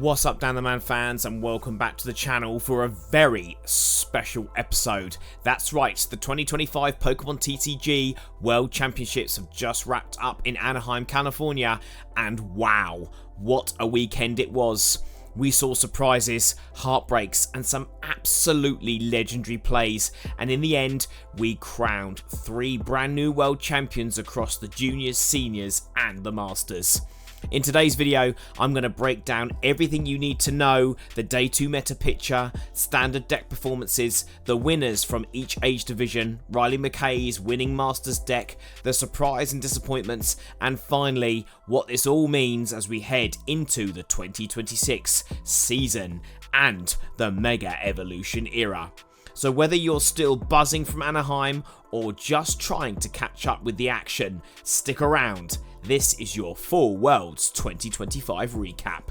What's up, Dan the Man fans, and welcome back to the channel for a very special episode. That's right, the 2025 Pokémon TCG World Championships have just wrapped up in Anaheim, California, and wow, what a weekend it was. We saw surprises, heartbreaks, and some absolutely legendary plays, and in the end, we crowned 3 brand new world champions across the juniors, seniors, and the masters. In today's video, I'm going to break down everything you need to know, the Day 2 meta picture, standard deck performances, the winners from each age division, Riley McKay's winning Masters deck, the surprise and disappointments, and finally, what this all means as we head into the 2026 season and the Mega Evolution era. So whether you're still buzzing from Anaheim or just trying to catch up with the action, stick around. This is your full Worlds 2025 recap.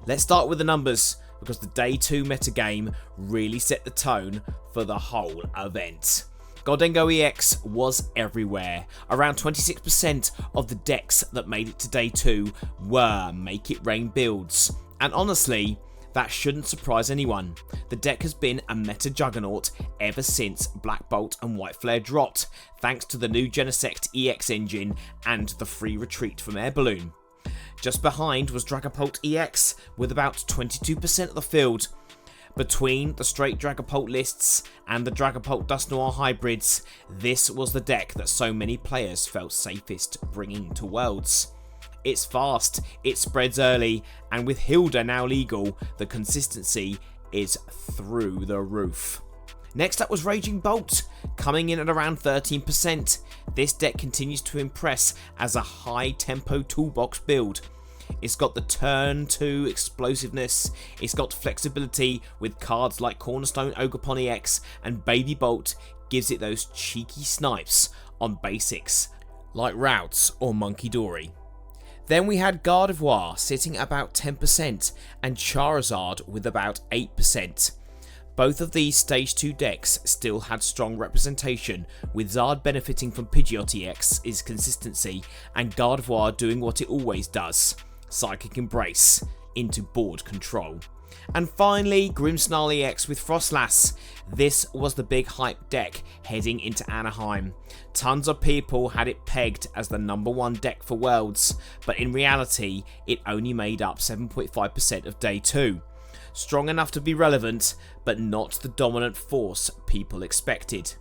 Let's start with the numbers, because the Day 2 metagame really set the tone for the whole event. Gholdengo EX was everywhere. Around 26% of the decks that made it to Day 2 were Make It Rain builds, and honestly, that shouldn't surprise anyone. The deck has been a meta juggernaut ever since Black Bolt and White Flare dropped, thanks to the new Genesect EX engine and the free retreat from Air Balloon. Just behind was Dragapult EX with about 22% of the field. Between the straight Dragapult lists and the Dragapult Dusknoir hybrids, this was the deck that so many players felt safest bringing to Worlds. It's fast, it spreads early, and with Hilda now legal, the consistency is through the roof. Next up was Raging Bolt, coming in at around 13%. This deck continues to impress as a high tempo toolbox build. It's got the turn 2 explosiveness, it's got flexibility with cards like Cornerstone Ogerpon EX, and Baby Bolt gives it those cheeky snipes on basics like Routes or Monkey Dory. Then we had Gardevoir sitting about 10% and Charizard with about 8%. Both of these Stage 2 decks still had strong representation, with Zard benefiting from Pidgeot EX's consistency and Gardevoir doing what it always does, Psychic Embrace into board control. And finally, Grimmsnarl EX with Frostlass. This was the big hype deck heading into Anaheim. Tons of people had it pegged as the #1 deck for Worlds, but in reality, it only made up 7.5% of Day 2. Strong enough to be relevant, but not the dominant force people expected.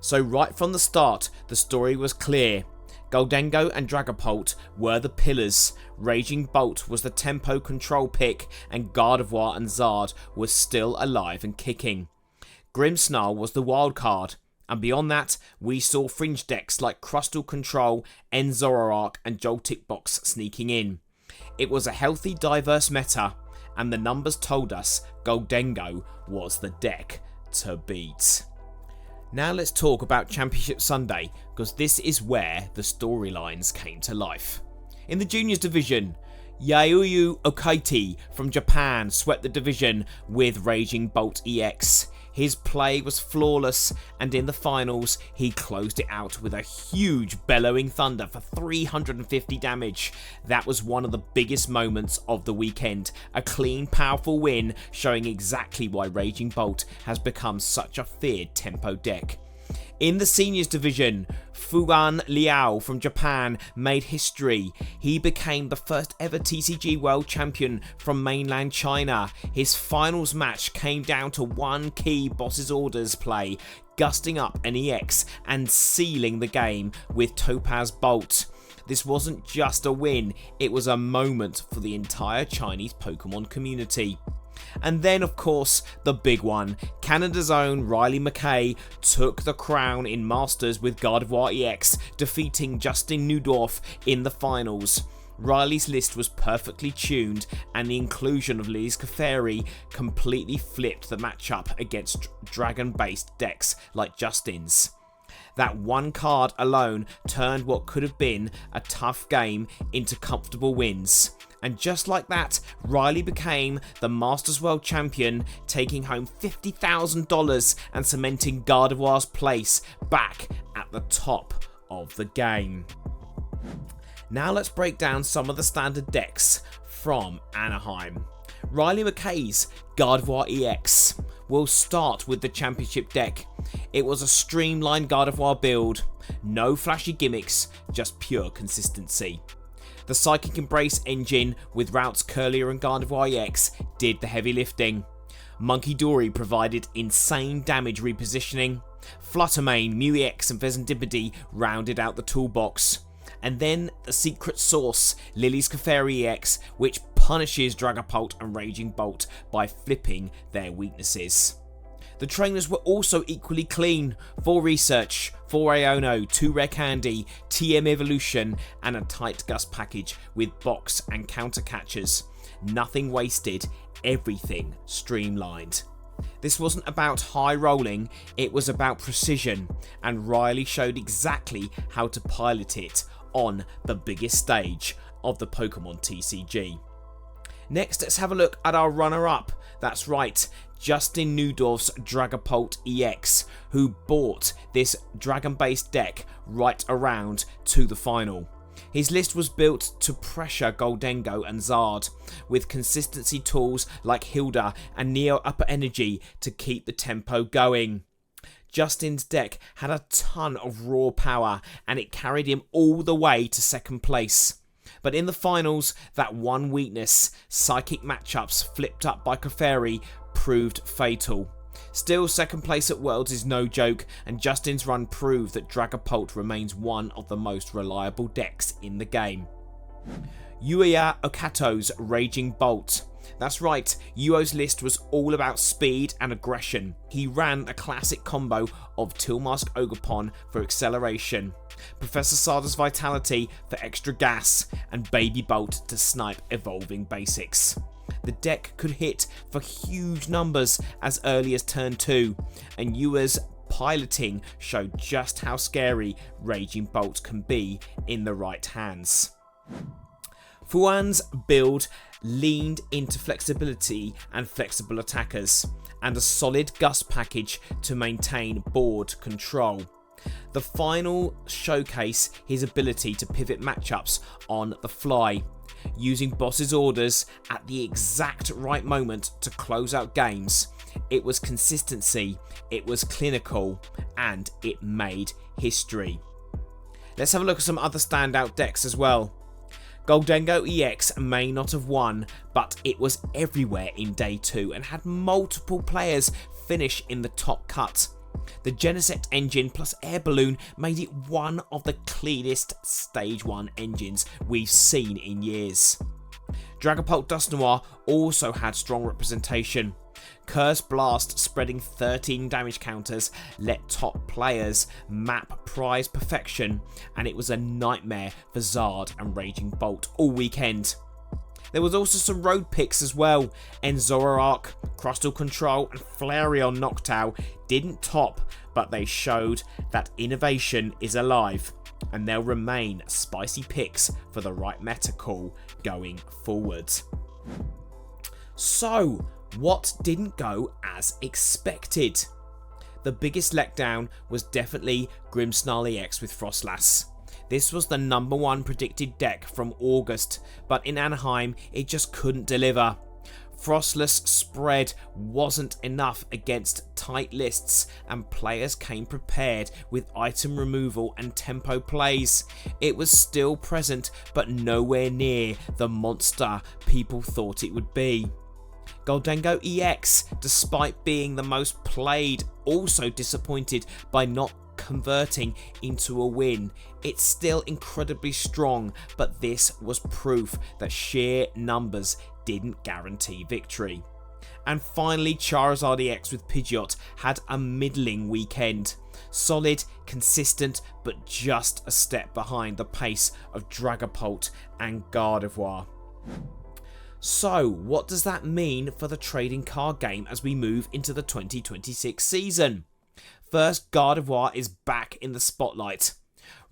So right from the start, the story was clear. Gholdengo and Dragapult were the pillars, Raging Bolt was the tempo control pick, and Gardevoir and Zard were still alive and kicking. Grimmsnarl was the wild card, and beyond that, we saw fringe decks like Crustal Control, Zoroark, and Joltik Box sneaking in. It was a healthy, diverse meta, and the numbers told us Gholdengo was the deck to beat. Now let's talk about Championship Sunday, because this is where the storylines came to life. In the juniors division, Yayuyu Okaiti from Japan swept the division with Raging Bolt EX. His play was flawless, and in the finals, he closed it out with a huge Bellowing Thunder for 350 damage. That was one of the biggest moments of the weekend. A clean, powerful win, showing exactly why Raging Bolt has become such a feared tempo deck. In the seniors division, Fugan Liao from Japan made history. He became the first ever TCG World Champion from mainland China. His finals match came down to one key Boss's Orders play, gusting up an EX and sealing the game with Topaz Bolt. This wasn't just a win, it was a moment for the entire Chinese Pokemon community. And then, of course, the big one. Canada's own Riley McKay took the crown in Masters with Gardevoir EX, defeating Justin Neudorf in the finals. Riley's list was perfectly tuned, and the inclusion of Liz Caferi completely flipped the matchup against dragon-based decks like Justin's. That one card alone turned what could have been a tough game into comfortable wins. And just like that, Riley became the Masters World Champion, taking home $50,000 and cementing Gardevoir's place back at the top of the game. Now let's break down some of the standard decks from Anaheim. Riley McKay's Gardevoir EX. We'll start with the championship deck. It was a streamlined Gardevoir build, no flashy gimmicks, just pure consistency. The Psychic Embrace engine with routes Curlier and Gardevoir EX did the heavy lifting. Monkey Dory provided insane damage repositioning. Fluttermane, Mew EX and Vezendippity rounded out the toolbox. And then the secret sauce, Lily's Clefairy EX, which punishes Dragapult and Raging Bolt by flipping their weaknesses. The trainers were also equally clean. 4 Research, 4 Iono, 2 Rare Candy, TM Evolution and a tight Gust package with box and counter catchers. Nothing wasted, everything streamlined. This wasn't about high rolling, it was about precision, and Riley showed exactly how to pilot it on the biggest stage of the Pokémon TCG. Next, let's have a look at our runner-up. That's right, Justin Newdorf's Dragapult EX, who bought this dragon-based deck right around to the final. His list was built to pressure Gholdengo and Zard, with consistency tools like Hilda and Neo Upper Energy to keep the tempo going. Justin's deck had a ton of raw power and it carried him all the way to second place. But in the finals, that one weakness, psychic matchups flipped up by Clefairy, proved fatal. Still, second place at Worlds is no joke, and Justin's run proved that Dragapult remains one of the most reliable decks in the game. Yuya Okato's Raging Bolt. That's right, Yuo's list was all about speed and aggression. He ran a classic combo of Tilmask Ogerpon for acceleration, Professor Sada's Vitality for extra gas, and Baby Bolt to snipe evolving basics. The deck could hit for huge numbers as early as turn 2, and Yua's piloting showed just how scary Raging Bolt can be in the right hands. Fuan's build leaned into flexibility and flexible attackers, and a solid Gust package to maintain board control. The final showcased his ability to pivot matchups on the fly, using boss's orders at the exact right moment to close out games. It was consistency, it was clinical, and it made history. Let's have a look at some other standout decks as well. Gholdengo EX may not have won, but it was everywhere in day 2 and had multiple players finish in the top cut. The Genesect engine plus Air Balloon made it one of the cleanest Stage 1 engines we've seen in years. Dragapult Dusknoir also had strong representation. Curse Blast spreading 13 damage counters let top players map prize perfection, and it was a nightmare for Zard and Raging Bolt all weekend. There was also some road picks as well. Zoroark, Crustal Control and Flareon Noctowl didn't top, but they showed that innovation is alive, and they'll remain spicy picks for the right meta call going forward. So, what didn't go as expected? The biggest letdown was definitely Grimmsnarl EX with Frostlass. This was the number 1 predicted deck from August, but in Anaheim it just couldn't deliver. Frostless spread wasn't enough against tight lists, and players came prepared with item removal and tempo plays. It was still present, but nowhere near the monster people thought it would be. Gholdengo EX, despite being the most played, also disappointed by not converting into a win. It's still incredibly strong, but this was proof that sheer numbers didn't guarantee victory. And finally, Charizard EX with Pidgeot had a middling weekend. Solid, consistent, but just a step behind the pace of Dragapult and Gardevoir. So, what does that mean for the trading card game as we move into the 2026 season? First, Gardevoir is back in the spotlight.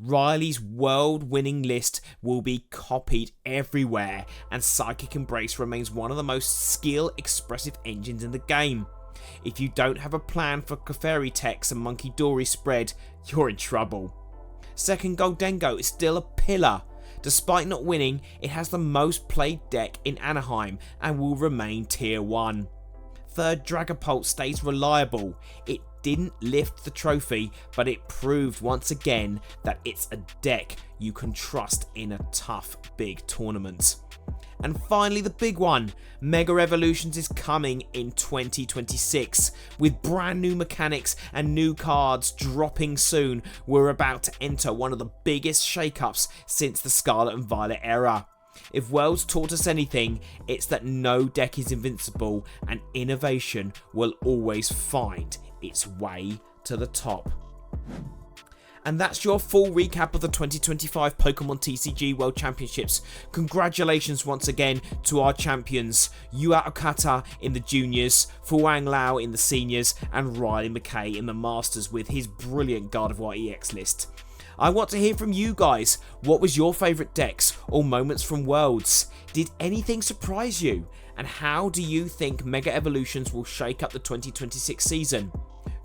Riley's world-winning list will be copied everywhere, and Psychic Embrace remains one of the most skill-expressive engines in the game. If you don't have a plan for Clefairy Techs and Monkey Dory spread, you're in trouble. Second, Gholdengo is still a pillar. Despite not winning, it has the most played deck in Anaheim and will remain tier 1. Third, Dragapult stays reliable. It didn't lift the trophy, but it proved once again that it's a deck you can trust in a tough big tournament. And finally, the big one, Mega Evolutions is coming in 2026. With brand new mechanics and new cards dropping soon, we're about to enter one of the biggest shakeups since the Scarlet and Violet era. If Worlds taught us anything, it's that no deck is invincible and innovation will always find its way to the top. And that's your full recap of the 2025 Pokémon TCG World Championships. Congratulations once again to our champions, Yua Okata in the juniors, Fuang Lao in the seniors, and Riley McKay in the masters with his brilliant Gardevoir EX list. I want to hear from you guys. What was your favourite decks or moments from Worlds? Did anything surprise you? And how do you think Mega Evolutions will shake up the 2026 season?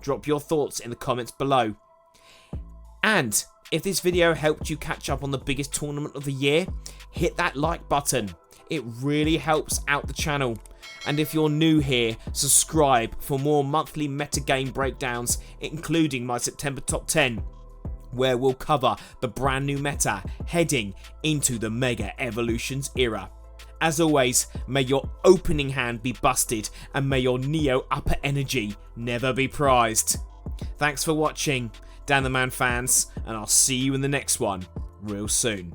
Drop your thoughts in the comments below. And if this video helped you catch up on the biggest tournament of the year, hit that like button. It really helps out the channel. And if you're new here, subscribe for more monthly metagame breakdowns, including my September top 10, where we'll cover the brand new meta heading into the Mega Evolutions era. As always, may your opening hand be busted and may your Neo upper energy never be prized. Thanks for watching, Dan the Man fans, and I'll see you in the next one real soon.